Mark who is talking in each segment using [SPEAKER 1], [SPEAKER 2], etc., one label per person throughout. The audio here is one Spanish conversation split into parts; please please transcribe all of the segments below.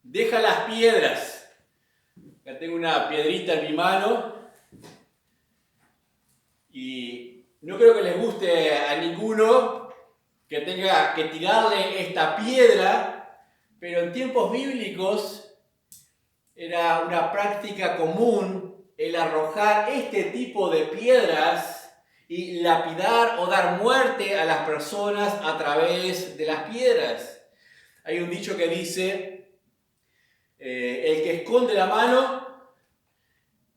[SPEAKER 1] Deja las piedras. Acá tengo una piedrita en mi mano y no creo que les guste a ninguno que tenga que tirarle esta piedra, pero en tiempos bíblicos era una práctica común el arrojar este tipo de piedras y lapidar o dar muerte a las personas a través de las piedras. Hay un dicho que dice, el que esconde la mano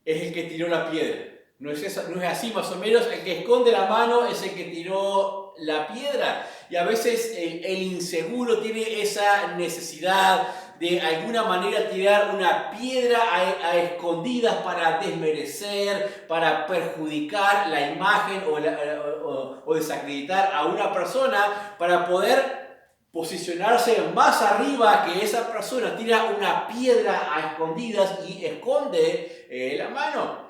[SPEAKER 1] es el que tiró la piedra. ¿No es así más o menos? El que esconde la mano es el que tiró la piedra. Y a veces el inseguro tiene esa necesidad de alguna manera tirar una piedra a escondidas para desmerecer, para perjudicar la imagen o desacreditar a una persona, para poder posicionarse más arriba que esa persona. Tira una piedra a escondidas y esconde la mano.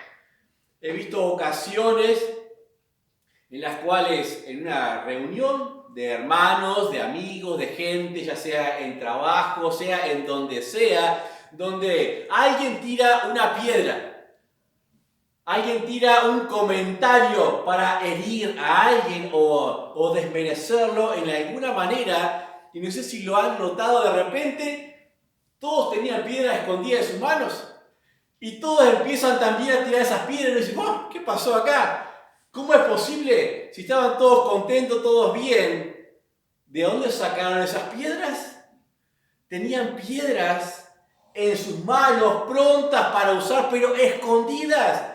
[SPEAKER 1] He visto ocasiones en las cuales en una reunión de hermanos, de amigos, de gente, ya sea en trabajo, sea en donde sea, donde alguien tira una piedra, alguien tira un comentario para herir a alguien o desmerecerlo en alguna manera, y no sé si lo han notado de repente, todos tenían piedras escondidas en sus manos. Y todos empiezan también a tirar esas piedras y dicen, oh, ¿qué pasó acá? ¿Cómo es posible? Si estaban todos contentos, todos bien, ¿de dónde sacaron esas piedras? Tenían piedras en sus manos prontas para usar, pero escondidas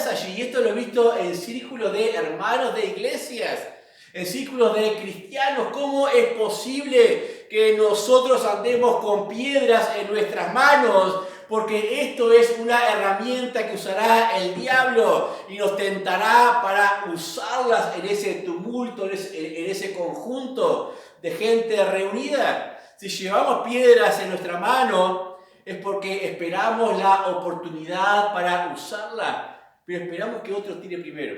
[SPEAKER 1] allí. Y esto lo he visto en círculos de hermanos de iglesias, en círculos de cristianos. ¿Cómo es posible que nosotros andemos con piedras en nuestras manos? Porque esto es una herramienta que usará el diablo y nos tentará para usarlas en ese tumulto, en ese conjunto de gente reunida. Si llevamos piedras en nuestra mano es porque esperamos la oportunidad para usarla, pero esperamos que otro tire primero.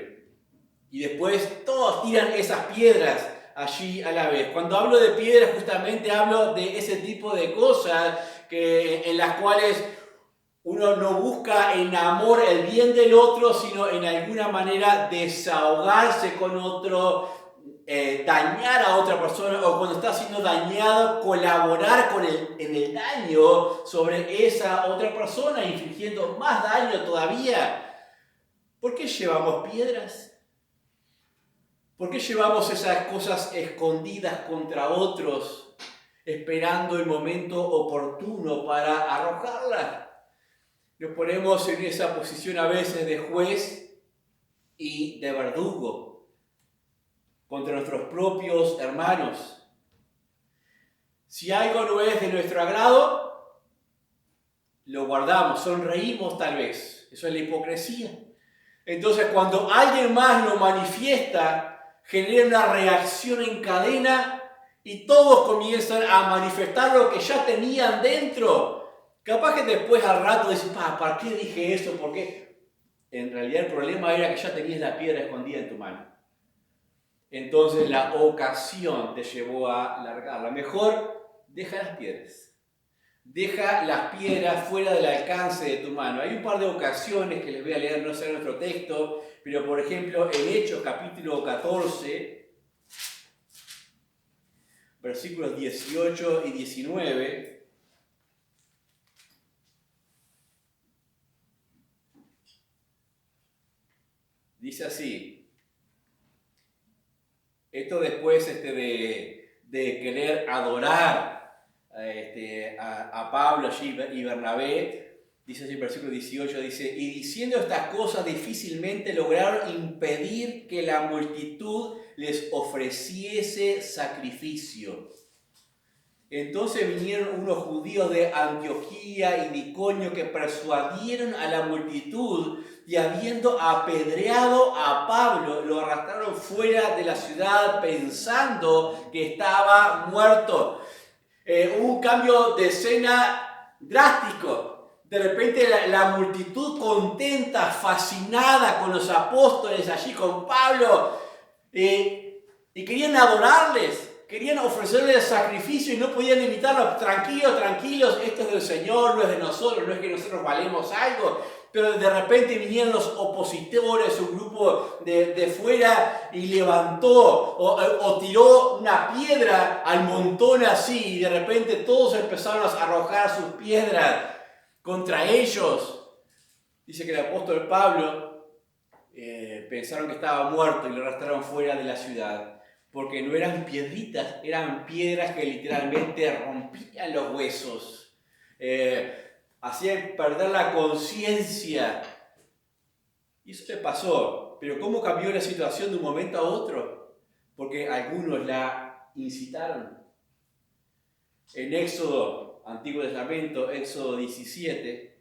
[SPEAKER 1] Y después todos tiran esas piedras allí a la vez. Cuando hablo de piedras, justamente hablo de ese tipo de cosas en las cuales uno no busca en amor el bien del otro, sino en alguna manera desahogarse con otro, dañar a otra persona, o cuando está siendo dañado, colaborar en el daño sobre esa otra persona, infligiendo más daño todavía. ¿Por qué llevamos piedras? ¿Por qué llevamos esas cosas escondidas contra otros, esperando el momento oportuno para arrojarlas? Nos ponemos en esa posición a veces de juez y de verdugo contra nuestros propios hermanos. Si algo no es de nuestro agrado, lo guardamos, sonreímos tal vez. Eso es la hipocresía. Entonces, cuando alguien más lo manifiesta, genera una reacción en cadena y todos comienzan a manifestar lo que ya tenían dentro. Capaz que después al rato dicen, ¿para qué dije eso? Porque en realidad el problema era que ya tenías la piedra escondida en tu mano. Entonces la ocasión te llevó a largarla. Mejor, deja las piedras. Deja las piedras fuera del alcance de tu mano. Hay un par de ocasiones que les voy a leer, no sé nuestro texto, pero por ejemplo en Hechos capítulo 14, versículos 18 y 19, dice así. Esto después de querer adorar a Pablo allí y Bernabé, dice así el versículo 18, dice, y diciendo estas cosas difícilmente lograron impedir que la multitud les ofreciese sacrificio. Entonces vinieron unos judíos de Antioquía y de Iconio que persuadieron a la multitud y habiendo apedreado a Pablo, lo arrastraron fuera de la ciudad pensando que estaba muerto. Hubo un cambio de escena drástico. De repente la multitud contenta, fascinada con los apóstoles allí, con Pablo, y querían adorarles. querían ofrecerle el sacrificio y no podían invitarlos. Tranquilos, tranquilos, esto es del Señor, no es de nosotros, no es que nosotros valemos algo. Pero de repente vinieron los opositores, un grupo de fuera, y levantó o tiró una piedra al montón así, y de repente todos empezaron a arrojar sus piedras contra ellos. Dice que el apóstol Pablo pensaron que estaba muerto y lo arrastraron fuera de la ciudad, porque no eran piedritas, eran piedras que literalmente rompían los huesos. Hacían perder la conciencia. Y eso le pasó. Pero ¿cómo cambió la situación de un momento a otro? Porque algunos la incitaron. En Éxodo, Antiguo Testamento, Éxodo 17,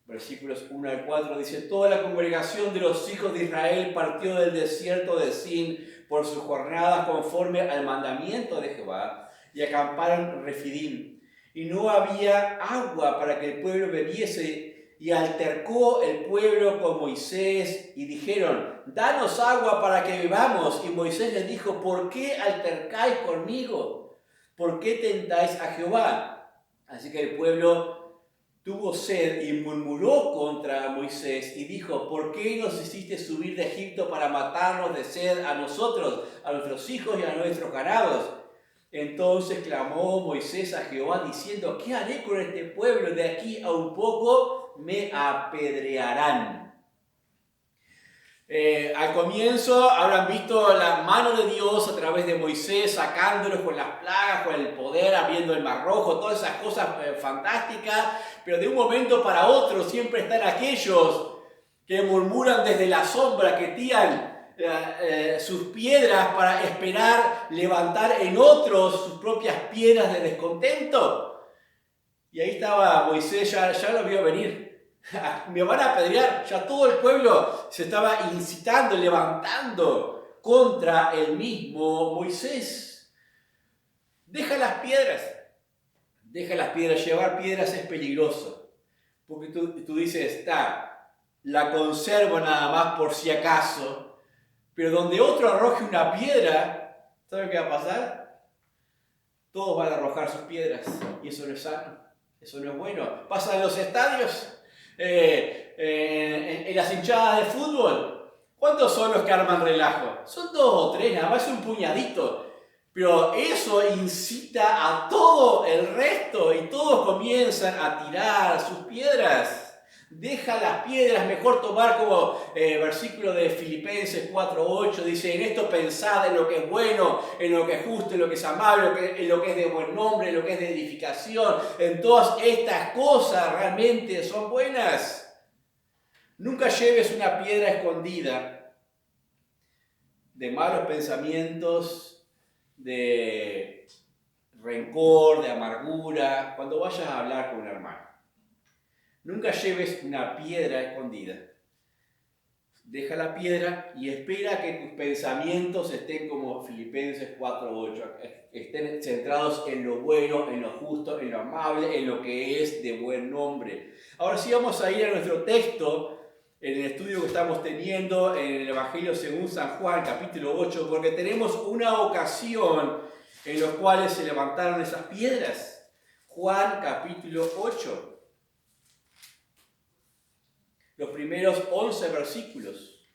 [SPEAKER 1] versículos 1 al 4, dice: toda la congregación de los hijos de Israel partió del desierto de Sin por sus jornadas conforme al mandamiento de Jehová, y acamparon en Refidim. Y no había agua para que el pueblo bebiese, y altercó el pueblo con Moisés, y dijeron: danos agua para que bebamos. Y Moisés les dijo: ¿por qué altercáis conmigo? ¿Por qué tentáis a Jehová? Así que el pueblo tuvo sed y murmuró contra Moisés y dijo: ¿por qué nos hiciste subir de Egipto para matarnos de sed a nosotros, a nuestros hijos y a nuestros ganados? Entonces clamó Moisés a Jehová diciendo: ¿qué haré con este pueblo? De aquí a un poco me apedrearán. Al comienzo habrán visto la mano de Dios a través de Moisés, sacándolos con las plagas, con el poder, abriendo el mar rojo, todas esas cosas fantásticas, pero de un momento para otro siempre están aquellos que murmuran desde la sombra, que tiran sus piedras para esperar levantar en otros sus propias piedras de descontento. Y ahí estaba Moisés, ya lo vio venir. Me van a apedrear. Ya todo el pueblo se estaba incitando, levantando contra el mismo Moisés. Deja las piedras. Deja las piedras. Llevar piedras es peligroso. Porque tú dices: la conservo nada más por si acaso. Pero donde otro arroje una piedra, ¿saben qué va a pasar? Todos van a arrojar sus piedras. Y eso no es sano. Eso no es bueno. Pasa en los estadios. En las hinchadas de fútbol, ¿cuántos son los que arman relajo? Son 2 o 3, nada más un puñadito, pero eso incita a todo el resto y todos comienzan a tirar sus piedras. Deja las piedras, mejor tomar como versículo de Filipenses 4:8, dice: en esto pensad en lo que es bueno, en lo que es justo, en lo que es amable, en lo que es de buen nombre, en lo que es de edificación. En todas estas cosas realmente son buenas. Nunca lleves una piedra escondida de malos pensamientos, de rencor, de amargura, cuando vayas a hablar con un hermano. Nunca lleves una piedra escondida. Deja la piedra y espera que tus pensamientos estén como Filipenses 4:8, estén centrados en lo bueno, en lo justo, en lo amable, en lo que es de buen nombre. Ahora sí vamos a ir a nuestro texto, en el estudio que estamos teniendo en el Evangelio según San Juan, capítulo 8, porque tenemos una ocasión en la cual se levantaron esas piedras. Juan, capítulo 8. Los primeros 11 versículos.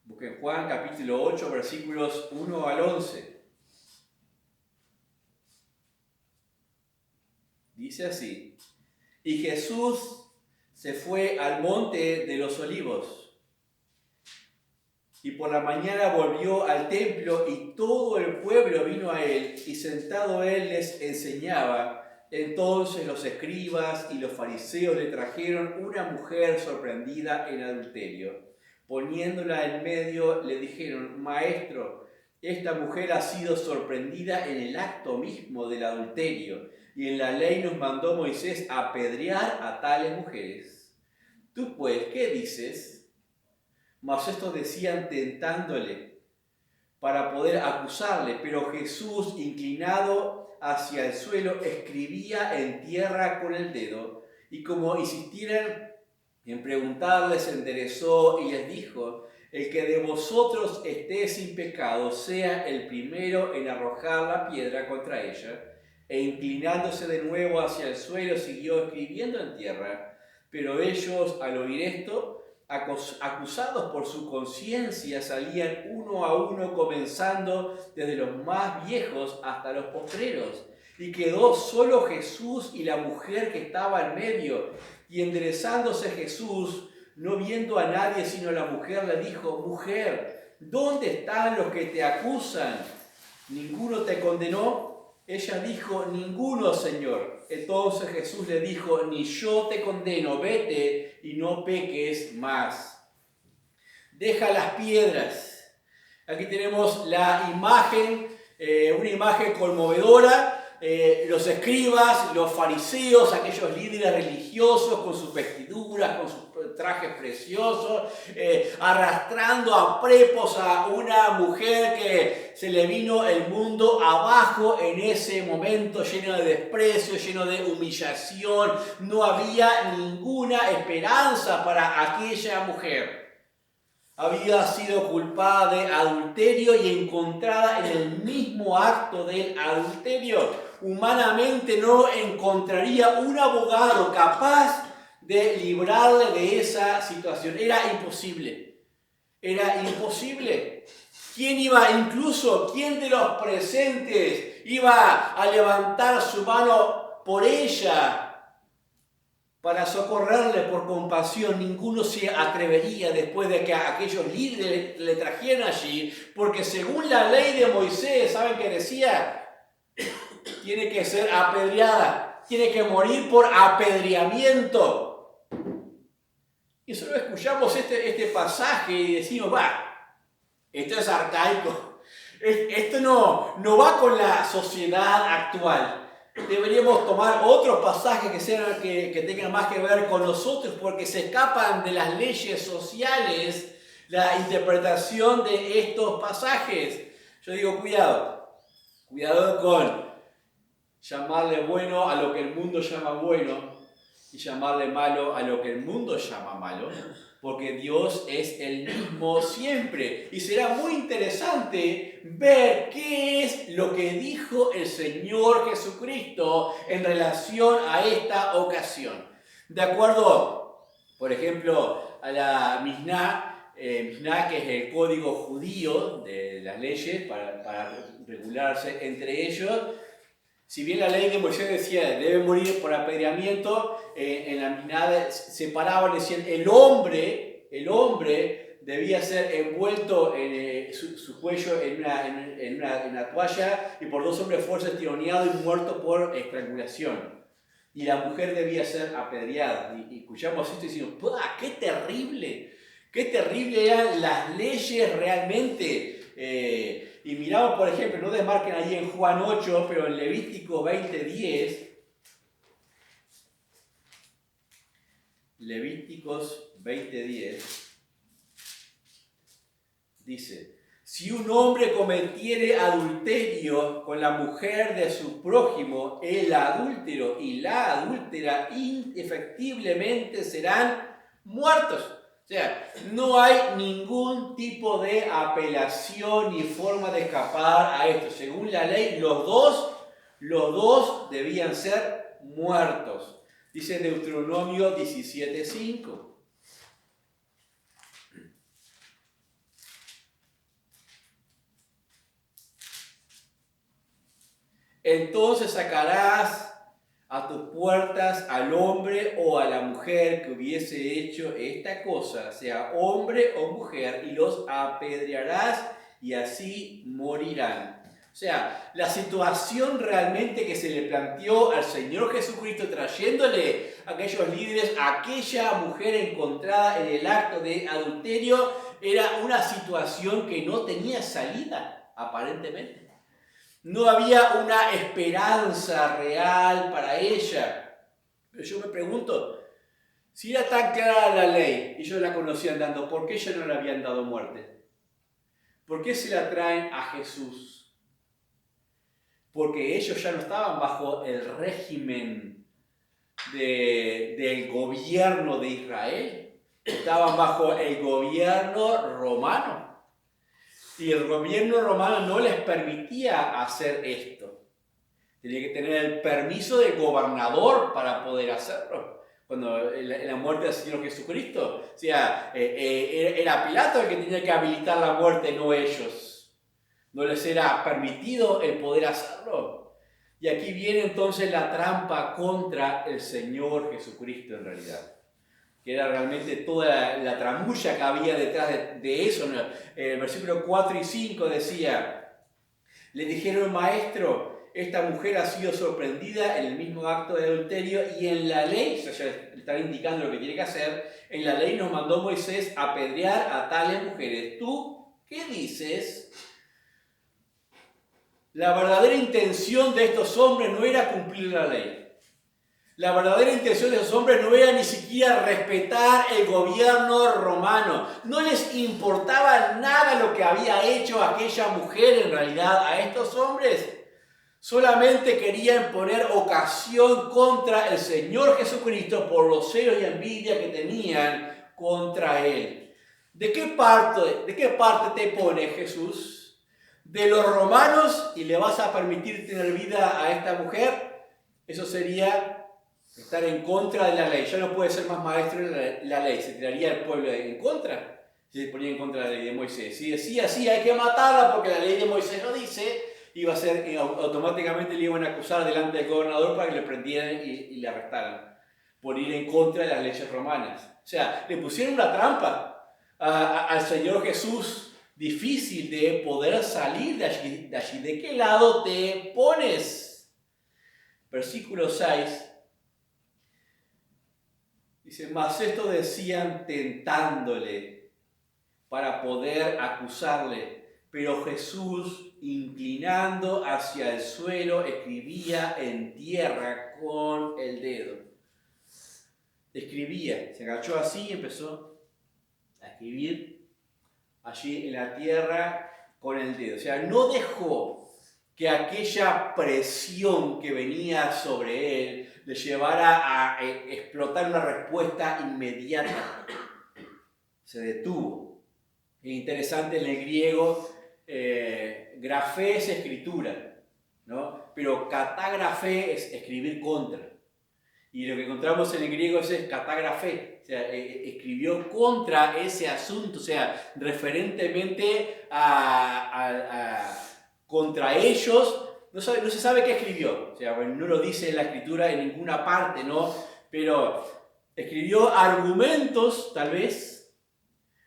[SPEAKER 1] Busquen Juan capítulo 8, versículos 1 al 11. Dice así: y Jesús se fue al monte de los olivos. Y por la mañana volvió al templo y todo el pueblo vino a él, y sentado él les enseñaba. Entonces los escribas y los fariseos le trajeron una mujer sorprendida en adulterio. Poniéndola en medio, le dijeron: Maestro, esta mujer ha sido sorprendida en el acto mismo del adulterio, y en la ley nos mandó Moisés apedrear a tales mujeres. Tú pues, ¿qué dices? Mas estos decían tentándole: para poder acusarle, pero Jesús, inclinado hacia el suelo, escribía en tierra con el dedo, y como insistieran en preguntarle, se enderezó y les dijo: el que de vosotros esté sin pecado, sea el primero en arrojar la piedra contra ella. E inclinándose de nuevo hacia el suelo, siguió escribiendo en tierra. Pero ellos, al oír esto, acusados por su conciencia, salían uno a uno, comenzando desde los más viejos hasta los postreros. Y quedó solo Jesús y la mujer que estaba en medio. Y enderezándose Jesús, no viendo a nadie sino a la mujer, le dijo: mujer, ¿dónde están los que te acusan? ¿Ninguno te condenó? Ella dijo: ninguno, Señor. Entonces Jesús le dijo: ni yo te condeno, vete y no peques más. Deja las piedras. Aquí tenemos la imagen, una imagen conmovedora. Los escribas, los fariseos, aquellos líderes religiosos con sus vestiduras, con sus trajes preciosos, arrastrando a prepos a una mujer que se le vino el mundo abajo en ese momento, lleno de desprecio, lleno de humillación. No había ninguna esperanza para aquella mujer. Había sido culpada de adulterio y encontrada en el mismo acto del adulterio. Humanamente no encontraría un abogado capaz de librarle de esa situación. Era imposible. Era imposible. ¿Quién de los presentes iba a levantar su mano por ella para socorrerle por compasión? Ninguno se atrevería después de que aquellos líderes le trajeran allí, porque según la ley de Moisés, ¿saben qué decía? Tiene que ser apedreada, tiene que morir por apedreamiento. Y solo escuchamos este pasaje y decimos: esto es arcaico, esto no va con la sociedad actual. Deberíamos tomar otros pasajes que tengan más que ver con nosotros, porque se escapan de las leyes sociales la interpretación de estos pasajes. Yo digo: cuidado con llamarle bueno a lo que el mundo llama bueno y llamarle malo a lo que el mundo llama malo, porque Dios es el mismo siempre. Y será muy interesante ver qué es lo que dijo el Señor Jesucristo en relación a esta ocasión. De acuerdo, por ejemplo, a la Misná, que es el código judío de las leyes para regularse entre ellos. Si bien la ley de Moisés decía debe morir por apedreamiento, en la Misná separaban, decían el hombre debía ser envuelto en su cuello en una toalla y por 2 hombres fuertes tironeado y muerto por estrangulación. Y la mujer debía ser apedreada. Y escuchamos esto y decimos: ¡qué terrible! ¡Qué terrible eran las leyes realmente! Y miramos, por ejemplo, no desmarquen ahí en Juan 8, pero en Levítico 20:10, Levíticos 20:10, dice: si un hombre cometiere adulterio con la mujer de su prójimo, el adúltero y la adúltera indefectiblemente serán muertos. O sea, no hay ningún tipo de apelación ni forma de escapar a esto. Según la ley, los dos debían ser muertos. Dice Deuteronomio 17:5. Entonces sacarás a tus puertas al hombre o a la mujer que hubiese hecho esta cosa, sea hombre o mujer, y los apedrearás y así morirán. O sea, la situación realmente que se le planteó al Señor Jesucristo trayéndole a aquellos líderes, a aquella mujer encontrada en el acto de adulterio, era una situación que no tenía salida, aparentemente. No había una esperanza real para ella. Pero yo me pregunto, si era tan clara la ley y ellos la conocían dando, ¿por qué ellos no le habían dado muerte? ¿Por qué se la traen a Jesús? Porque ellos ya no estaban bajo el régimen del gobierno de Israel, estaban bajo el gobierno romano. Y el gobierno romano no les permitía hacer esto. Tenía que tener el permiso del gobernador para poder hacerlo. Cuando en la muerte del Señor Jesucristo, o sea, era Pilato el que tenía que habilitar la muerte, no ellos. No les era permitido el poder hacerlo. Y aquí viene entonces la trampa contra el Señor Jesucristo en realidad. Que era realmente toda la tramulla que había detrás de eso. El versículo 4 y 5 decía, le dijeron, maestro, esta mujer ha sido sorprendida en el mismo acto de adulterio y en la ley, o sea, ya están indicando lo que tiene que hacer, en la ley nos mandó Moisés apedrear a tales mujeres. ¿Tú qué dices? La verdadera intención de estos hombres no era cumplir la ley. La verdadera intención de esos hombres no era ni siquiera respetar el gobierno romano. No les importaba nada lo que había hecho aquella mujer en realidad a estos hombres. Solamente querían poner ocasión contra el Señor Jesucristo por los celos y envidia que tenían contra Él. ¿De qué parte te pone Jesús? ¿De los romanos y le vas a permitir tener vida a esta mujer? Eso sería estar en contra de la ley. Ya no puede ser más maestro de la ley. Se tiraría el pueblo en contra. Si se ponía en contra de la ley de Moisés. Si decía, sí, hay que matarla porque la ley de Moisés lo dice, iba a ser, automáticamente le iban a acusar delante del gobernador para que le prendieran y le arrestaran. Por ir en contra de las leyes romanas. O sea, le pusieron una trampa al Señor Jesús. Difícil de poder salir de allí. ¿De qué lado te pones? Versículo 6. Dice, mas esto decían tentándole para poder acusarle. Pero Jesús, inclinando hacia el suelo, escribía en tierra con el dedo. Escribía, se agachó así y empezó a escribir allí en la tierra con el dedo. O sea, no dejó que aquella presión que venía sobre él le llevara a explotar una respuesta inmediata. Se detuvo. Es interesante, en el griego, grafé es escritura, ¿no? Pero catágrafé es escribir contra. Y lo que encontramos en el griego es catágrafé. O sea, escribió contra ese asunto, o sea, referentemente contra ellos. No se sabe qué escribió, o sea, bueno, no lo dice en la escritura en ninguna parte, ¿no? Pero escribió argumentos, tal vez,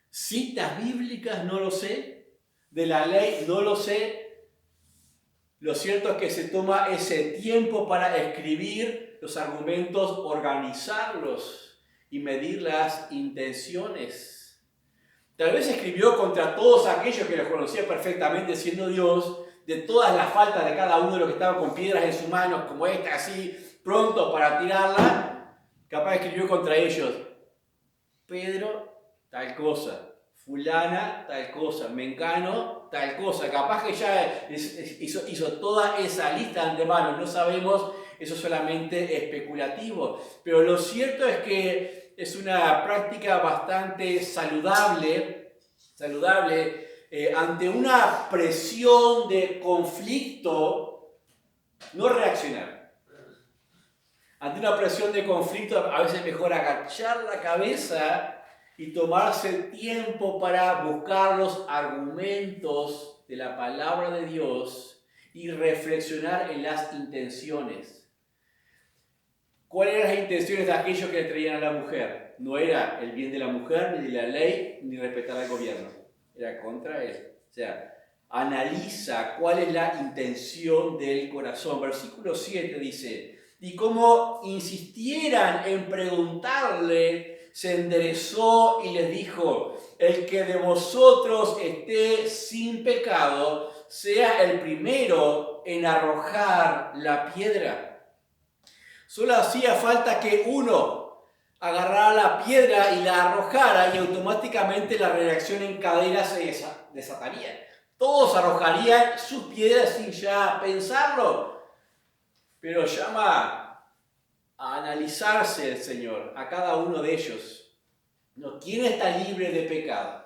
[SPEAKER 1] citas bíblicas, no lo sé, de la ley, no lo sé. Lo cierto es que se toma ese tiempo para escribir los argumentos, organizarlos y medir las intenciones. Tal vez escribió contra todos aquellos que los conocía perfectamente siendo Dios, de todas las faltas de cada uno de los que estaban con piedras en sus manos, como esta, así, pronto para tirarla. Capaz escribió contra ellos, Pedro, tal cosa, fulana, tal cosa, mengano, tal cosa. Capaz que ya hizo toda esa lista de antemano, no sabemos, eso es solamente especulativo. Pero lo cierto es que es una práctica bastante saludable, ante una presión de conflicto, no reaccionar. Ante una presión de conflicto, a veces es mejor agachar la cabeza y tomarse el tiempo para buscar los argumentos de la palabra de Dios y reflexionar en las intenciones. ¿Cuáles eran las intenciones de aquellos que le traían a la mujer? No era el bien de la mujer, ni de la ley, ni respetar al gobierno. Era contra él. O sea, analiza cuál es la intención del corazón. Versículo 7 dice, y como insistieran en preguntarle, se enderezó y les dijo, el que de vosotros esté sin pecado, sea el primero en arrojar la piedra. Solo hacía falta que uno agarrara la piedra y la arrojara y automáticamente la reacción en cadena se desataría. todos arrojarían sus piedras sin ya pensarlo. Pero llama a analizarse el Señor, a cada uno de ellos. ¿No? ¿Quién está libre de pecado?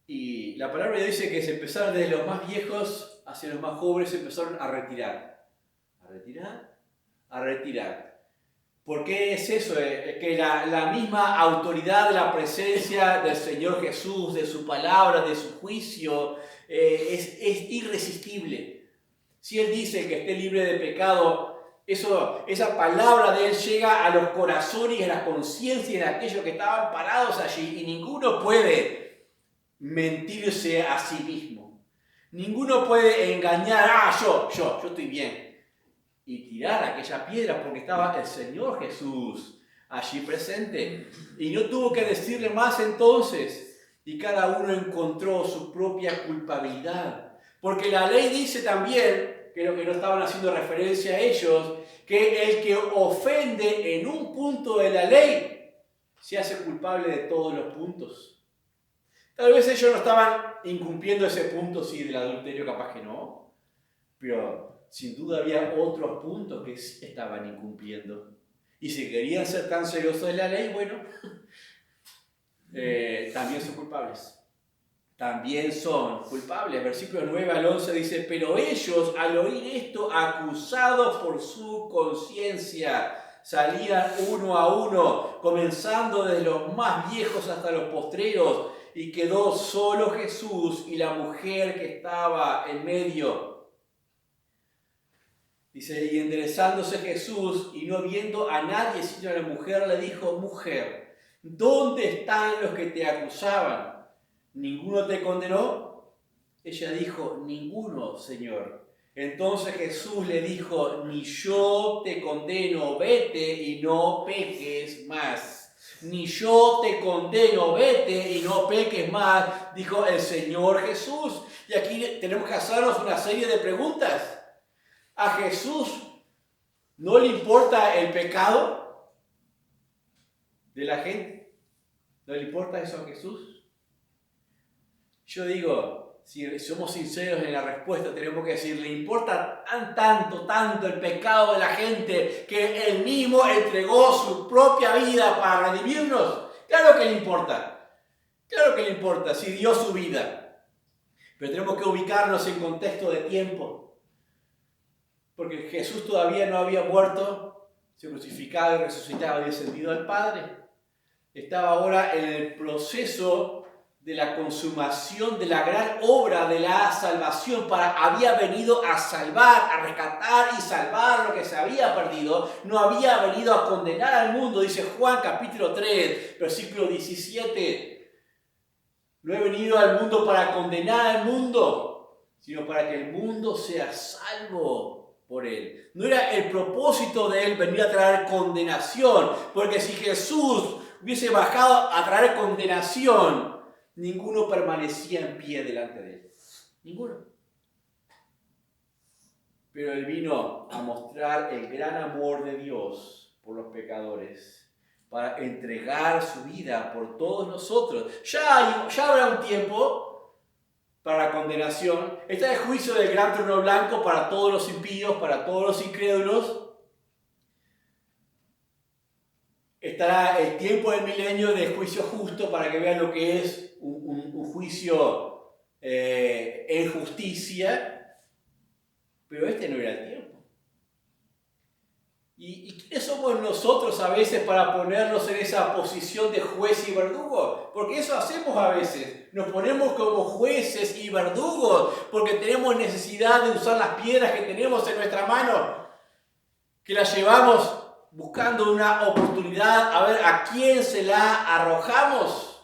[SPEAKER 1] Y la palabra dice que se empezaron desde los más viejos hacia los más jóvenes, se empezaron a retirar. ¿A retirar? A retirar. ¿Por qué es eso? Que la misma autoridad de la presencia del Señor Jesús, de su palabra, de su juicio, es irresistible. Si Él dice que esté libre de pecado, esa palabra de Él llega a los corazones y a las conciencias de aquellos que estaban parados allí, y ninguno puede mentirse a sí mismo. Ninguno puede engañar, yo estoy bien, y tirar aquella piedra porque estaba el Señor Jesús allí presente. Y no tuvo que decirle más entonces, y cada uno encontró su propia culpabilidad. Porque la ley dice también, creo que no estaban haciendo referencia a ellos, que el que ofende en un punto de la ley se hace culpable de todos los puntos. Tal vez ellos no estaban incumpliendo ese punto, sí, del adulterio, capaz que no, pero sin duda había otros puntos que sí estaban incumpliendo. Y si querían ser tan celosos de la ley, bueno, también son culpables. También son culpables. Versículo 9 al 11 dice, pero ellos al oír esto, acusados por su conciencia, salían uno a uno, comenzando desde los más viejos hasta los postreros, y quedó solo Jesús y la mujer que estaba en medio. Dice, y enderezándose Jesús y no viendo a nadie sino a la mujer, le dijo, mujer, ¿dónde están los que te acusaban? ¿Ninguno te condenó? Ella dijo, ninguno, Señor. Entonces Jesús le dijo, ni yo te condeno, vete y no peques más. Ni yo te condeno, vete y no peques más, dijo el Señor Jesús. Y aquí tenemos que hacernos una serie de preguntas. ¿A Jesús no le importa el pecado de la gente? ¿No le importa eso a Jesús? Yo digo, si somos sinceros en la respuesta, tenemos que decir, le importa tanto el pecado de la gente que Él mismo entregó su propia vida para redimirnos. Claro que le importa. Claro que le importa, si dio su vida. Pero tenemos que ubicarnos en contexto de tiempo. Porque Jesús todavía no había muerto, se crucificado y resucitado y descendido al Padre. Estaba ahora en el proceso de la consumación de la gran obra de la salvación. Había venido a salvar, a rescatar y salvar lo que se había perdido. No había venido a condenar al mundo, dice Juan capítulo 3, versículo 17. No he venido al mundo para condenar al mundo, sino para que el mundo sea salvo por Él. No era el propósito de Él venir a traer condenación, porque si Jesús hubiese bajado a traer condenación, ninguno permanecía en pie delante de Él. Ninguno. Pero Él vino a mostrar el gran amor de Dios por los pecadores, para entregar su vida por todos nosotros. Ya habrá un tiempo para la condenación. Está el juicio del gran trono blanco para todos los impíos, para todos los incrédulos. Estará el tiempo del milenio de juicio justo para que vean lo que es un juicio en justicia. Pero este no era el tiempo. ¿Y quiénes somos nosotros a veces para ponernos en esa posición de juez y verdugo? Porque eso hacemos a veces. Nos ponemos como jueces y verdugos porque tenemos necesidad de usar las piedras que tenemos en nuestra mano, que las llevamos buscando una oportunidad a ver a quién se la arrojamos.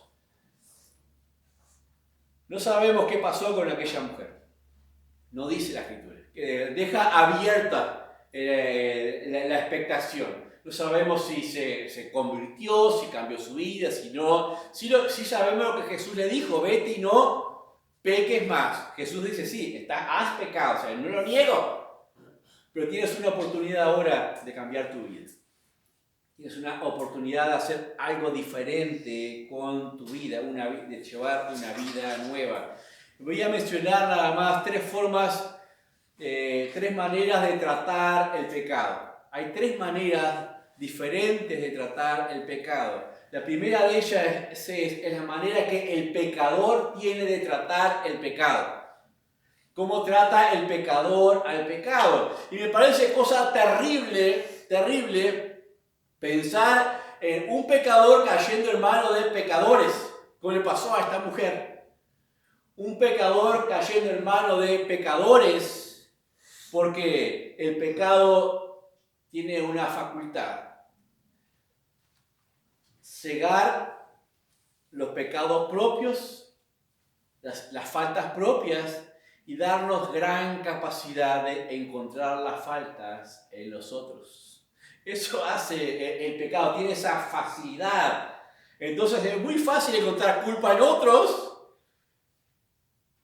[SPEAKER 1] No sabemos qué pasó con aquella mujer. No dice la Escritura. Deja abierta la expectación. No sabemos si se convirtió, si cambió su vida, si no. Sí sabemos lo que Jesús le dijo, vete y no peques más. Jesús dice, sí, has pecado, o sea, no lo niego, pero tienes una oportunidad ahora de cambiar tu vida. tienes una oportunidad de hacer algo diferente con tu vida, de llevar una vida nueva. Voy a mencionar nada más tres maneras de tratar el pecado. Hay tres maneras diferentes de tratar el pecado. La primera de ellas es la manera que el pecador tiene de tratar el pecado. Cómo trata el pecador al pecado. Y me parece cosa terrible, pensar en un pecador cayendo en manos de pecadores, como le pasó a esta mujer. Un pecador cayendo en manos de pecadores, porque el pecado tiene una facultad: cegar los pecados propios, las faltas propias, y darnos gran capacidad de encontrar las faltas en los otros. Eso hace el pecado, tiene esa facilidad. Entonces es muy fácil encontrar culpa en otros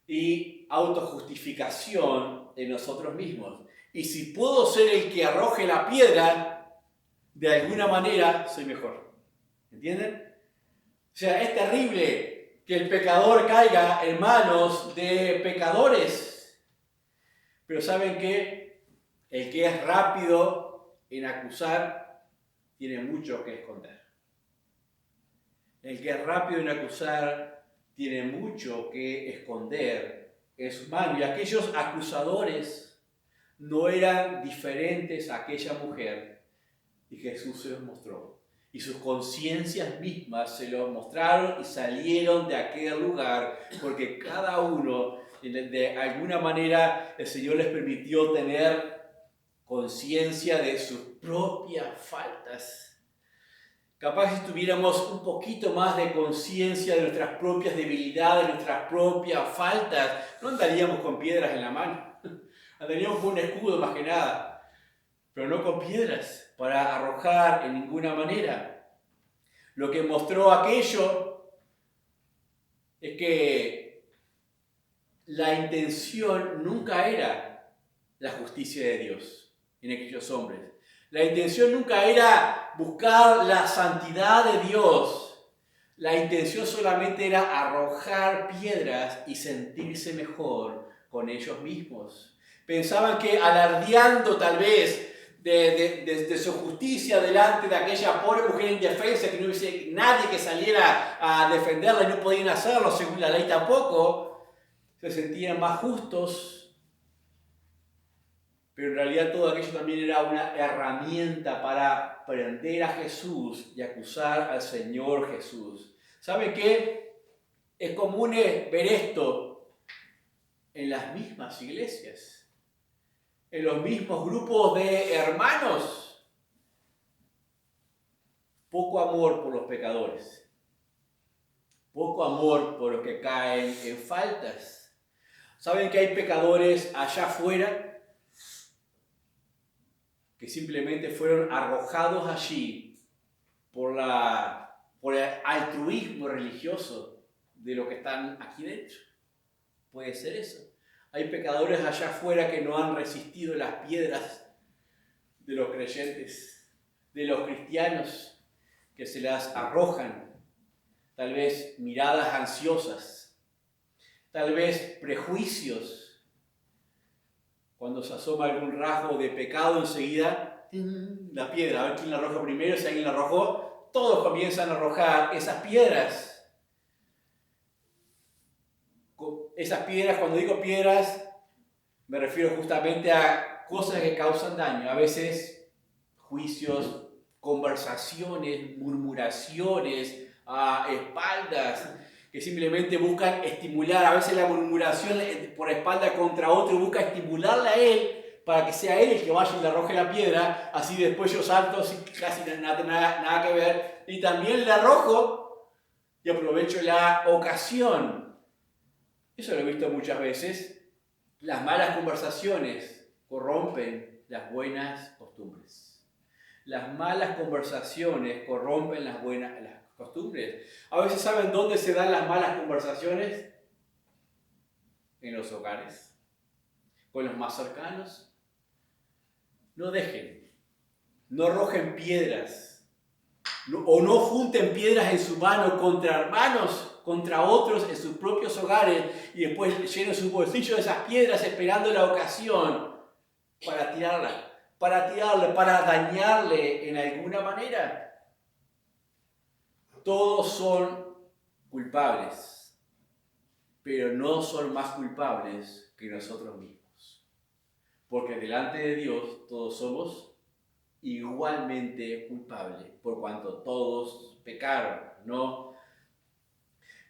[SPEAKER 1] y autojustificación en nosotros mismos. Y si puedo ser el que arroje la piedra, de alguna manera soy mejor. ¿Entienden? O sea, es terrible que el pecador caiga en manos de pecadores. Pero ¿saben qué? El que es rápido en acusar tiene mucho que esconder. El que es rápido en acusar tiene mucho que esconder en sus manos. Y aquellos acusadores no eran diferentes a aquella mujer, y Jesús se los mostró. Y sus conciencias mismas se los mostraron y salieron de aquel lugar, porque cada uno, de alguna manera, el Señor les permitió tener conciencia de sus propias faltas. Capaz si tuviéramos un poquito más de conciencia de nuestras propias debilidades, de nuestras propias faltas, no andaríamos con piedras en la mano, andaríamos con un escudo más que nada, pero no con piedras para arrojar en ninguna manera. Lo que mostró aquello es que la intención nunca era la justicia de Dios en aquellos hombres. La intención nunca era buscar la santidad de Dios. La intención solamente era arrojar piedras y sentirse mejor con ellos mismos. Pensaban que alardeando tal vez de su justicia delante de aquella pobre mujer indefensa, que no hubiese nadie que saliera a defenderla y no podían hacerlo según la ley tampoco, se sentían más justos. Pero en realidad todo aquello también era una herramienta para prender a Jesús y acusar al Señor Jesús. ¿Sabe qué? Es común ver esto en las mismas iglesias, en los mismos grupos de hermanos. Poco amor por los pecadores, poco amor por los que caen en faltas. ¿Saben que hay pecadores allá afuera que simplemente fueron arrojados allí por el altruismo religioso de los que están aquí dentro? Puede ser eso. Hay pecadores allá afuera que no han resistido las piedras de los creyentes, de los cristianos, que se las arrojan. Tal vez miradas ansiosas, tal vez prejuicios. Cuando se asoma algún rasgo de pecado, enseguida la piedra, a ver quién la arroja primero. Si alguien la arrojó, todos comienzan a arrojar esas piedras. Esas piedras, cuando digo piedras, me refiero justamente a cosas que causan daño. A veces juicios, conversaciones, murmuraciones a espaldas, que simplemente buscan estimular. A veces la murmuración por espalda contra otro busca estimularle a él para que sea él el que vaya y le arroje la piedra. Así después yo salto sin casi nada que ver y también le arrojo y aprovecho la ocasión. Eso lo he visto muchas veces. Las malas conversaciones corrompen las buenas costumbres. Las malas conversaciones corrompen las costumbres. A veces, ¿saben dónde se dan las malas conversaciones? En los hogares, con los más cercanos. No arrojen piedras o no junten piedras en su mano contra hermanos, contra otros en sus propios hogares y después llenen sus bolsillos de esas piedras esperando la ocasión para para dañarle en alguna manera. Todos son culpables, pero no son más culpables que nosotros mismos. Porque delante de Dios todos somos igualmente culpables, por cuanto todos pecaron, ¿no?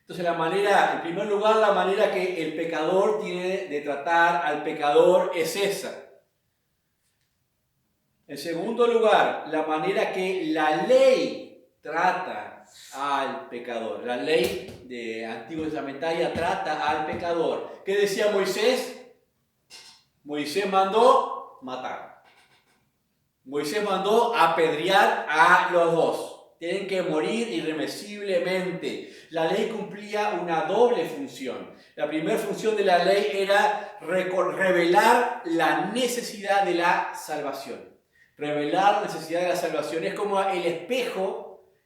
[SPEAKER 1] Entonces en primer lugar, la manera que el pecador tiene de tratar al pecador es esa. En segundo lugar, la manera que la ley trata al pecador. La ley de Antiguo Testamentaria trata al pecador. ¿Qué decía Moisés? Moisés mandó matar. Moisés mandó apedrear a los dos. Tienen que morir irremisiblemente. La ley cumplía una doble función. La primera función de la ley era revelar la necesidad de la salvación. Revelar la necesidad de la salvación es como el espejo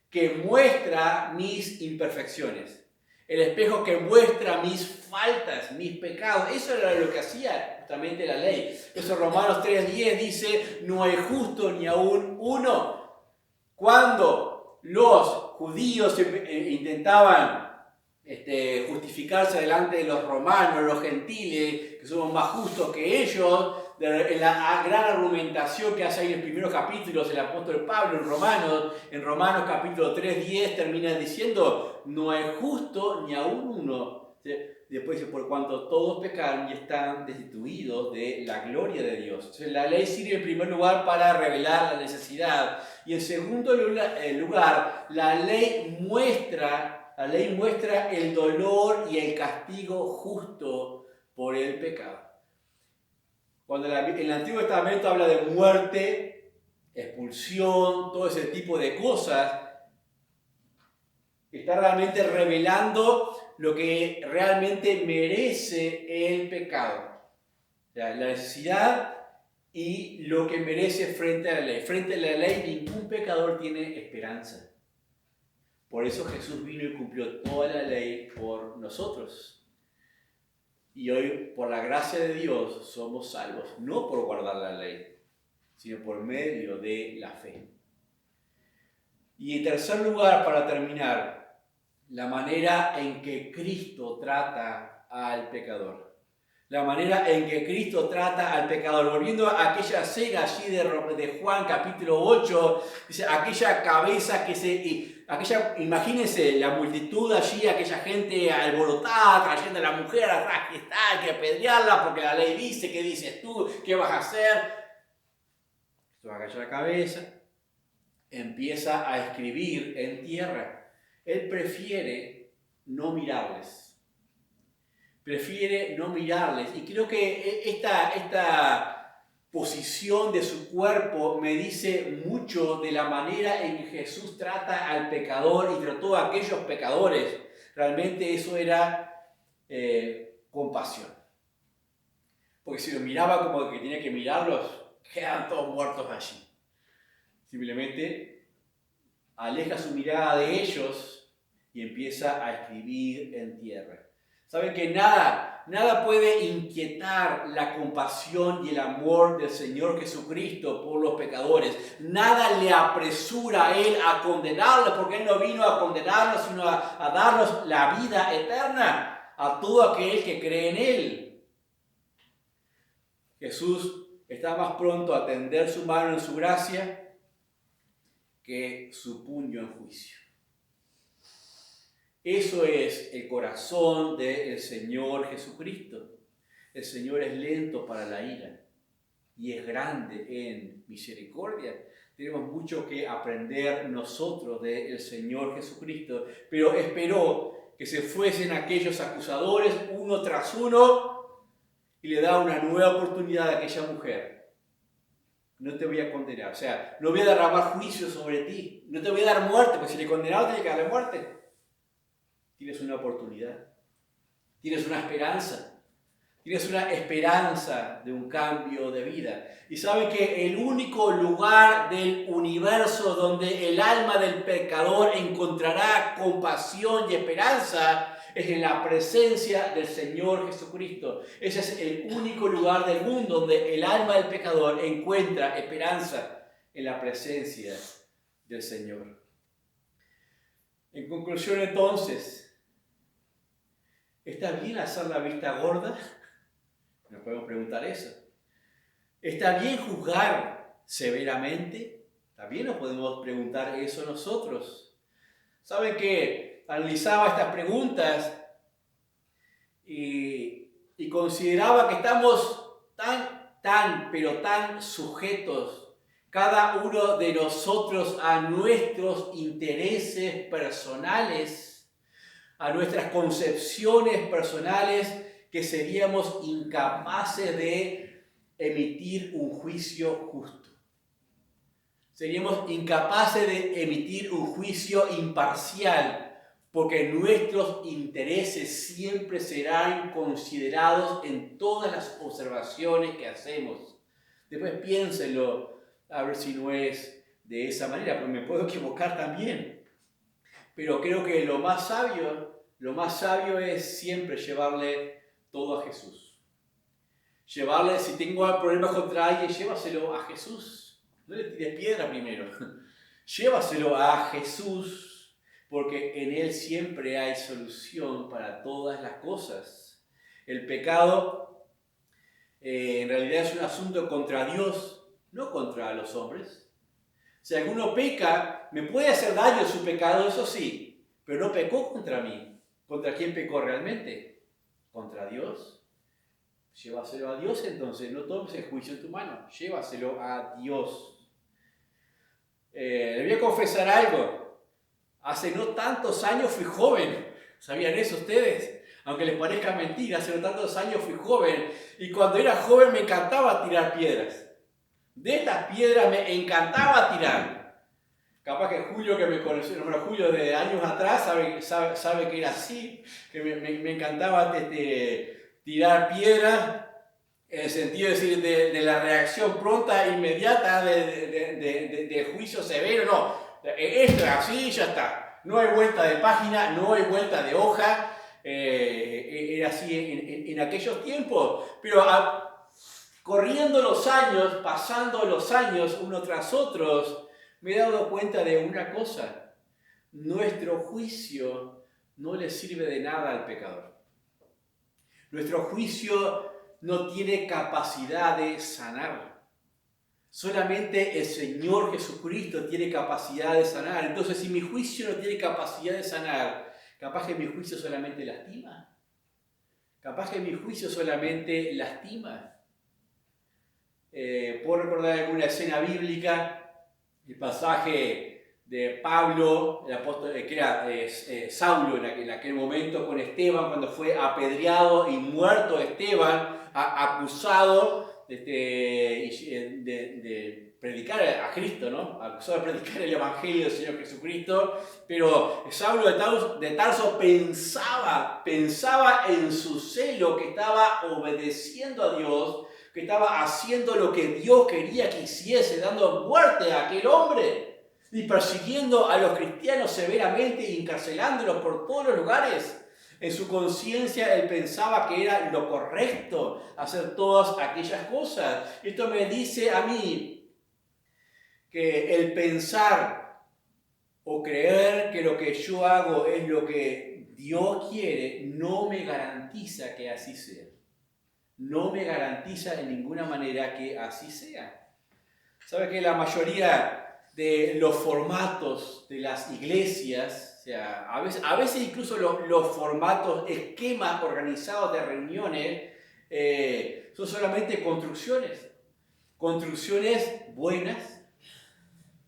[SPEAKER 1] que muestra mis imperfecciones. El espejo que muestra mis faltas, mis pecados. Eso era lo que hacía justamente la ley. Eso Romanos 3:10 dice, no hay justo ni aún uno. Cuando los judíos intentaban justificarse delante de los romanos, los gentiles, que somos más justos que ellos, en la gran argumentación que hace ahí en los primeros capítulos el apóstol Pablo en Romanos capítulo 3:10 termina diciendo, no hay justo ni aún uno. Después dice, por cuanto todos pecaron y están destituidos de la gloria de Dios. Entonces, la ley sirve en primer lugar para revelar la necesidad. Y en segundo lugar, la ley muestra el dolor y el castigo justo por el pecado. Cuando el Antiguo Testamento habla de muerte, expulsión, todo ese tipo de cosas, está realmente revelando lo que realmente merece el pecado. O sea, la necesidad y lo que merece frente a la ley. Frente a la ley ningún pecador tiene esperanza. Por eso Jesús vino y cumplió toda la ley por nosotros. Y hoy, por la gracia de Dios, somos salvos, no por guardar la ley, sino por medio de la fe. Y en tercer lugar, para terminar, la manera en que Cristo trata al pecador. La manera en que Cristo trata al pecador. Volviendo a aquella escena allí de Juan capítulo 8, dice, aquella cabeza imagínense la multitud allí, aquella gente alborotada, trayendo a la mujer atrás que está, hay que apedrearla porque la ley dice, ¿qué dices tú? ¿Qué vas a hacer? Esto agacha la cabeza, empieza a escribir en tierra. Él prefiere no mirarles. Y creo que esta posición de su cuerpo me dice mucho de la manera en que Jesús trata al pecador y trató a aquellos pecadores. Realmente eso era compasión. Porque si los miraba como que tenía que mirarlos, quedan todos muertos allí. Simplemente aleja su mirada de ellos y empieza a escribir en tierra. ¿Saben que nada puede inquietar la compasión y el amor del Señor Jesucristo por los pecadores? Nada le apresura a Él a condenarlos, porque Él no vino a condenarlos, sino a darnos la vida eterna a todo aquel que cree en Él. Jesús está más pronto a tender su mano en su gracia que su puño en juicio. Eso es el corazón del Señor Jesucristo. El Señor es lento para la ira y es grande en misericordia. Tenemos mucho que aprender nosotros del Señor Jesucristo, pero esperó que se fuesen aquellos acusadores uno tras uno y le da una nueva oportunidad a aquella mujer. No te voy a condenar, o sea, no voy a derramar juicio sobre ti, no te voy a dar muerte, porque si le condenaba tenía que darle muerte. Tienes una oportunidad, tienes una esperanza tienes una esperanza de un cambio de vida. Y sabe que el único lugar del universo donde el alma del pecador encontrará compasión y esperanza es en la presencia del Señor Jesucristo. Ese es el único lugar del mundo donde el alma del pecador encuentra esperanza, en la presencia del Señor. En conclusión, entonces, ¿está bien hacer la vista gorda? Nos podemos preguntar eso. ¿Está bien juzgar severamente? También nos podemos preguntar eso nosotros. ¿Saben que analizaba estas preguntas y consideraba que estamos pero tan sujetos, cada uno de nosotros, a nuestros intereses personales, a nuestras concepciones personales, que seríamos incapaces de emitir un juicio justo? Seríamos incapaces de emitir un juicio imparcial, porque nuestros intereses siempre serán considerados en todas las observaciones que hacemos. Después piénsenlo, a ver si no es de esa manera, porque me puedo equivocar también. Pero creo que lo más sabio es siempre llevarle todo a Jesús. Llevarle, si tengo problemas contra alguien, llévaselo a Jesús. No le tires piedra primero. Llévaselo a Jesús, porque en Él siempre hay solución para todas las cosas. El pecado en realidad es un asunto contra Dios, no contra los hombres. Si alguno peca, me puede hacer daño su pecado, eso sí, pero no pecó contra mí. ¿Contra quién pecó realmente? ¿Contra Dios? Llévaselo a Dios entonces, no tomes el juicio en tu mano, llévaselo a Dios. Le voy a confesar algo. Hace no tantos años fui joven. ¿Sabían eso ustedes? Aunque les parezca mentira, hace no tantos años fui joven. Y cuando era joven me encantaba tirar piedras. De estas piedras me encantaba tirar. Capaz que Julio, que me conoció, bueno, Julio de años atrás, sabe que era así. Que me encantaba tirar piedras. En el sentido de la reacción pronta e inmediata de juicio severo. No, esto es así y ya está. No hay vuelta de página, no hay vuelta de hoja. Era así en aquellos tiempos. Pero corriendo los años, pasando los años uno tras otros, me he dado cuenta de una cosa. Nuestro juicio no le sirve de nada al pecador. Nuestro juicio no tiene capacidad de sanar. Solamente el Señor Jesucristo tiene capacidad de sanar. Entonces, si mi juicio no tiene capacidad de sanar, capaz que mi juicio solamente lastima. Capaz que mi juicio solamente lastima. Puedo recordar alguna escena bíblica, el pasaje de Pablo, el apóstol, que era Saulo en aquel momento con Esteban, cuando fue apedreado y muerto Esteban, acusado de predicar a Cristo, ¿no? Acusado de predicar el Evangelio del Señor Jesucristo, pero Saulo de Tarso pensaba en su celo que estaba obedeciendo a Dios, que estaba haciendo lo que Dios quería que hiciese, dando muerte a aquel hombre y persiguiendo a los cristianos severamente y encarcelándolos por todos los lugares. En su conciencia él pensaba que era lo correcto hacer todas aquellas cosas. Esto me dice a mí que el pensar o creer que lo que yo hago es lo que Dios quiere no me garantiza que así sea. No me garantiza en ninguna manera que así sea. ¿Sabe que la mayoría de los formatos de las iglesias, o sea, a veces incluso los formatos, esquemas organizados de reuniones, son solamente construcciones buenas,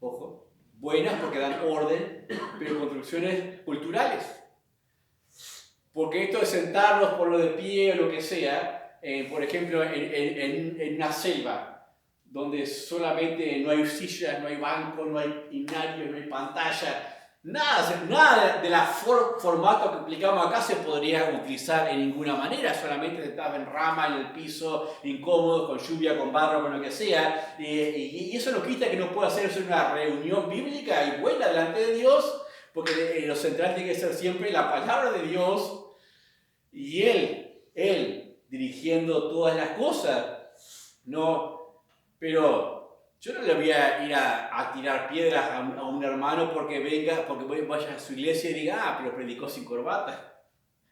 [SPEAKER 1] ojo, buenas porque dan orden, pero construcciones culturales. Porque esto de sentarnos por lo de pie o lo que sea, por ejemplo, en una selva, donde solamente no hay sillas, no hay bancos, no hay himnarios, no hay pantalla, Nada de la formato que aplicamos acá se podría utilizar en ninguna manera, solamente estaba en rama, en el piso, incómodo, con lluvia, con barro, con lo que sea. Y eso no quita que no pueda hacerse una reunión bíblica y buena delante de Dios, porque lo central tiene que ser siempre la palabra de Dios y Él dirigiendo todas las cosas. No, pero yo no le voy a ir a tirar piedras a un hermano porque vaya a su iglesia y diga, pero predicó sin corbata.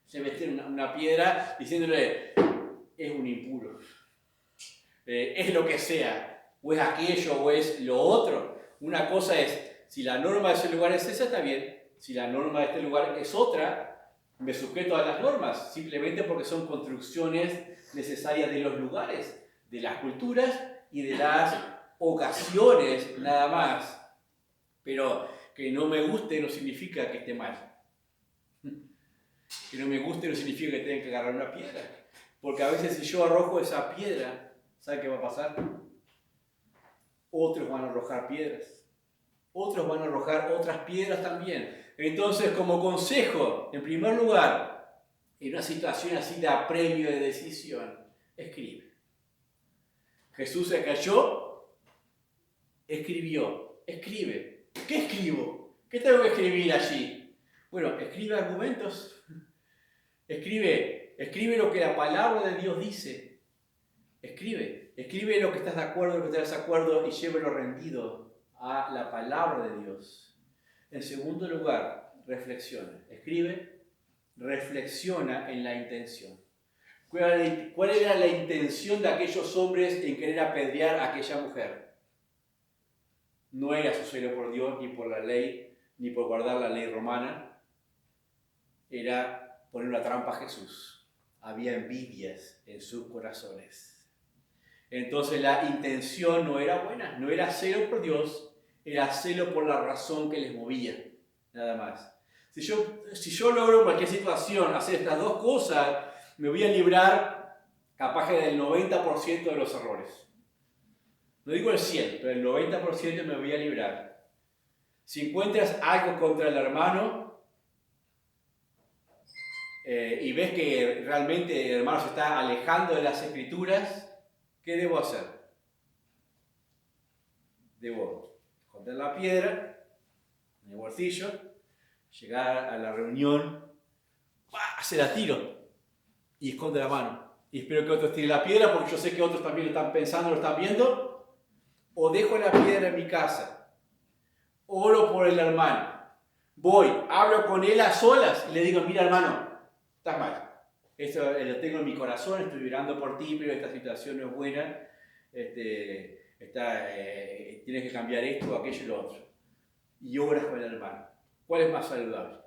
[SPEAKER 1] Se mete una piedra diciéndole, es un impuro. Es lo que sea, o es aquello, o es lo otro. Una cosa es, si la norma de ese lugar es esa, está bien. Si la norma de este lugar es otra, me sujeto a las normas, simplemente porque son construcciones necesarias de los lugares, de las culturas y de las ocasiones nada más. Pero que no me guste no significa que esté mal. Que no me guste no significa que tenga que agarrar una piedra. Porque a veces si yo arrojo esa piedra, ¿sabe qué va a pasar? Otros van a arrojar piedras. Otros van a arrojar otras piedras también. Entonces, como consejo, en primer lugar, en una situación así de apremio, de decisión, escribe. Jesús se cayó, escribió, escribe. ¿Qué escribo? ¿Qué tengo que escribir allí? Bueno, escribe argumentos. Escribe lo que la palabra de Dios dice. Escribe lo que estás de acuerdo, lo que estás de desacuerdo y llévelo rendido a la palabra de Dios. En segundo lugar, reflexiona. Escribe, reflexiona en la intención. ¿Cuál era la intención de aquellos hombres en querer apedrear a aquella mujer? No era su celo por Dios, ni por la ley, ni por guardar la ley romana. Era poner una trampa a Jesús. Había envidias en sus corazones. Entonces la intención no era buena, no era celo por Dios, era celo por la razón que les movía, nada más. Si yo logro en cualquier situación hacer estas dos cosas, me voy a librar capaz que del 90% de los errores. No digo el 100, pero el 90% me voy a librar. Si encuentras algo contra el hermano y ves que realmente el hermano se está alejando de las escrituras, ¿qué debo hacer? Debo esconder la piedra en el bolsillo, llegar a la reunión, se la tiro y esconde la mano. Y espero que otros tiren la piedra porque yo sé que otros también lo están pensando, lo están viendo. O dejo la piedra en mi casa, oro por el hermano, voy, hablo con él a solas y le digo, mira hermano, estás mal. Esto lo tengo en mi corazón, estoy orando por ti, pero esta situación no es buena. Tienes que cambiar esto, aquello y lo otro. Y oras con el hermano. ¿Cuál es más saludable?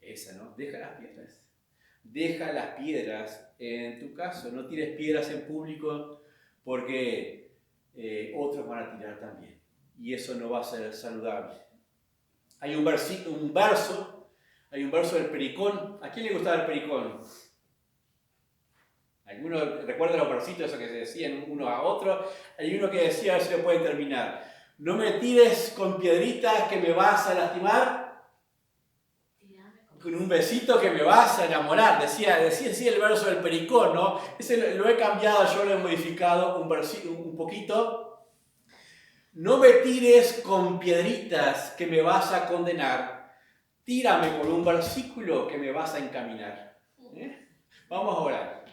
[SPEAKER 1] Esa, ¿no? Deja las piedras. Deja las piedras en tu caso. No tires piedras en público porque otros van a tirar también. Y eso no va a ser saludable. Hay un verso del Pericón. ¿A quién le gustaba el Pericón? ¿Algunos recuerdan los versitos esos que se decían uno a otro? Hay uno que decía, a ver si lo pueden terminar. No me tires con piedritas que me vas a lastimar. Con un besito que me vas a enamorar. Decía así el verso del Pericón, ¿no? Ese lo he cambiado, yo lo he modificado un poquito. No me tires con piedritas que me vas a condenar. Tírame con un versículo que me vas a encaminar. Vamos a orar.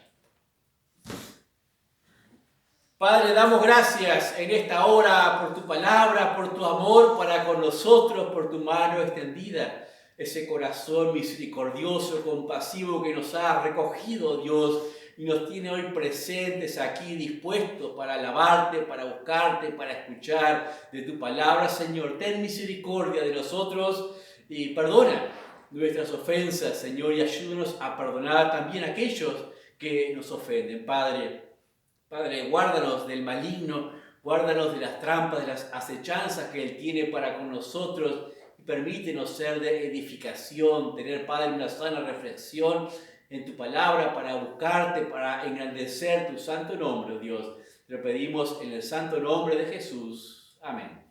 [SPEAKER 1] Padre, damos gracias en esta hora por tu palabra, por tu amor para con nosotros, por tu mano extendida. Ese corazón misericordioso, compasivo que nos ha recogido, Dios, y nos tiene hoy presentes aquí, dispuestos para alabarte, para buscarte, para escuchar de tu palabra, Señor. Ten misericordia de nosotros y perdona nuestras ofensas, Señor, y ayúdanos a perdonar también a aquellos que nos ofenden, Padre. Padre, guárdanos del maligno, guárdanos de las trampas, de las acechanzas que Él tiene para con nosotros y permítenos ser de edificación, tener, Padre, una sana reflexión en tu palabra para buscarte, para engrandecer tu santo nombre, Dios. Te lo pedimos en el santo nombre de Jesús. Amén.